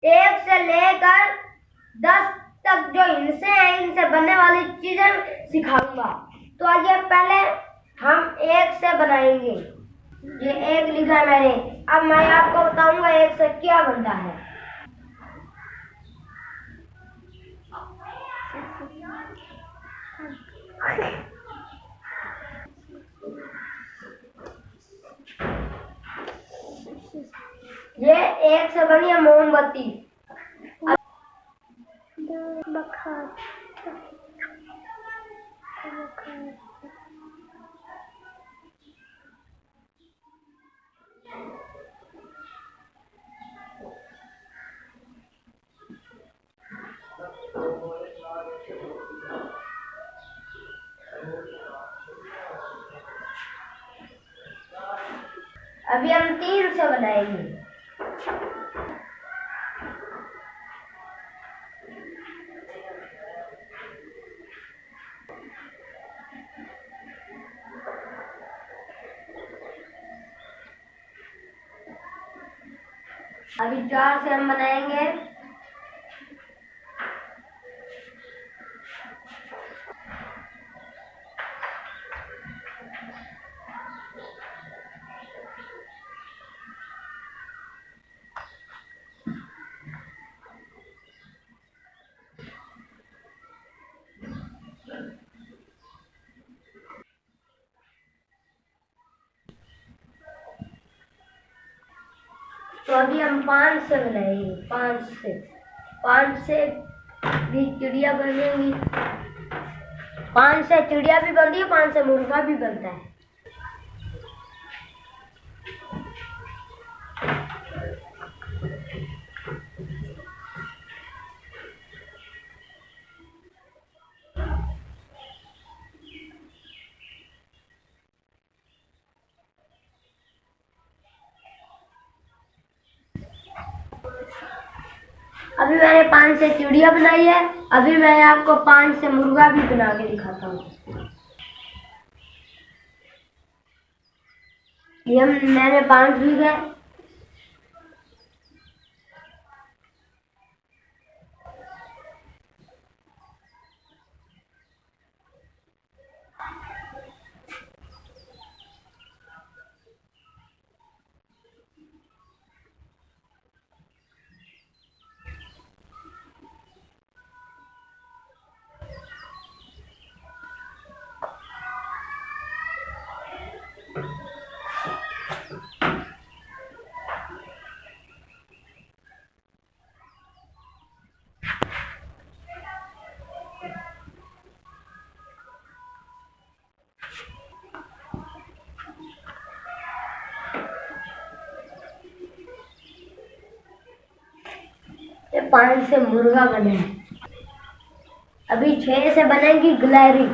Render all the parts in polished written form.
1 से लेकर 10 तक जो हिस्से हैं इनसे बनने वाली चीजें सिखाऊंगा। तो आइए पहले हम 1 से बनाएंगे। ये 1 लिखा है मैंने। अब मैं आपको बताऊंगा 1 से क्या बनता है। ये 1 से बनी है मोमबत्ती। अभी हम 3 से बनाएंगे। अभी 4 से हम बनाएंगे। तो अभी हम 5 से बनाएंगे। 5 से भी चिड़िया बनेगी। 5 से चिड़िया भी बनती है, 5 से मुर्गा भी बनता है। अभी मैंने 5 से चिड़िया बनाई है। अभी मैं आपको 5 से मुर्गा भी बना के दिखाता हूँ। ये मैंने 5 लिखे। ये 5 से मुर्गा बने। अभी 6 से बनेगी गिलहरी।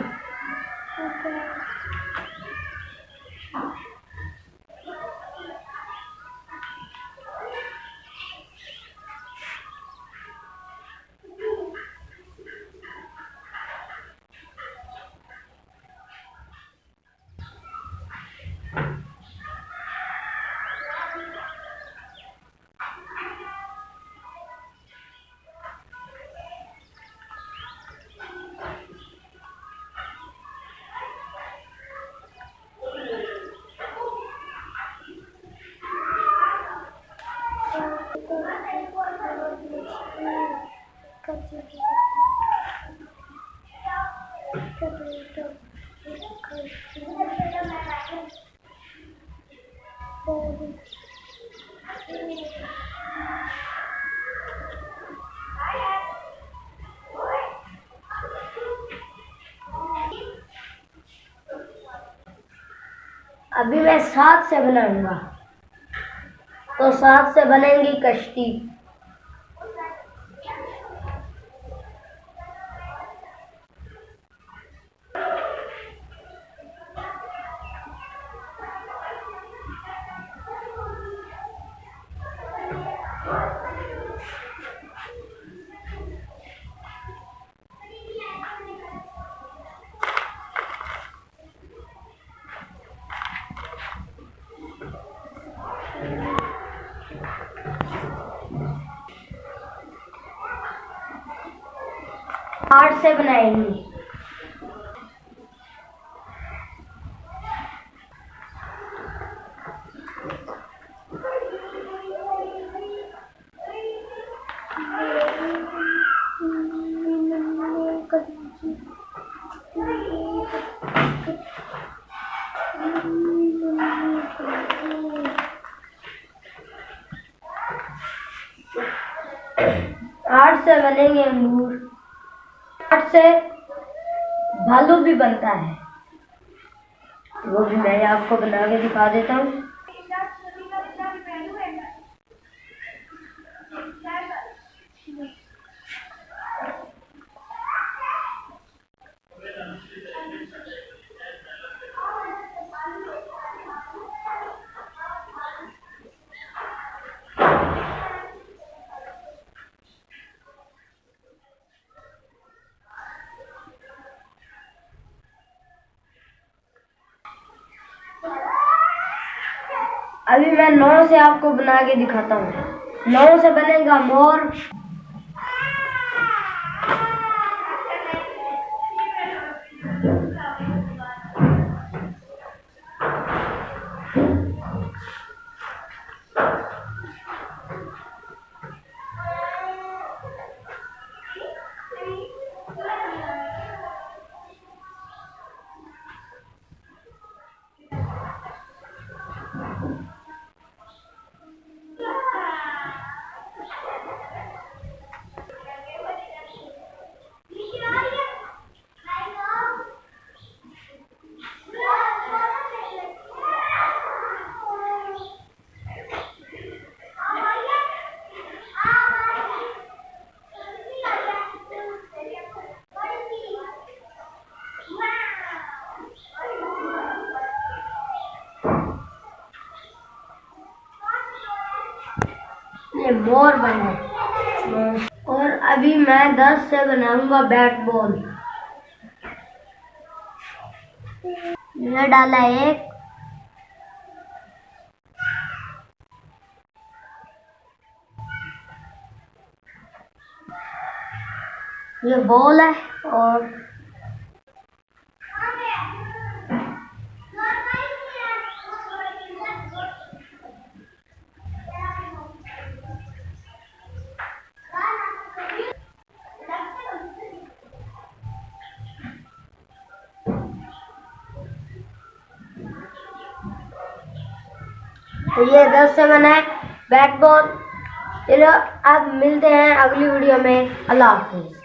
अभी मैं 7 से बनाऊंगा। तो 7 से बनेगी कश्ती। 8 से बनाएंगे। आठ से बनेंगे अंगूर। 8 से भालू भी बनता है, वो भी मैं आपको बना के दिखा देता हूँ। अभी मैं 9 से आपको बना के दिखाता हूँ। 9 से बनेगा मोर। ये मोर बना। और अभी मैं 10 से बनाऊंगा बैट बॉल। ये डाला एक, ये बॉल है और तो ये 10 से बना है बैट बॉल। चलो अब मिलते हैं अगली वीडियो में। अल्लाह हाफिज़।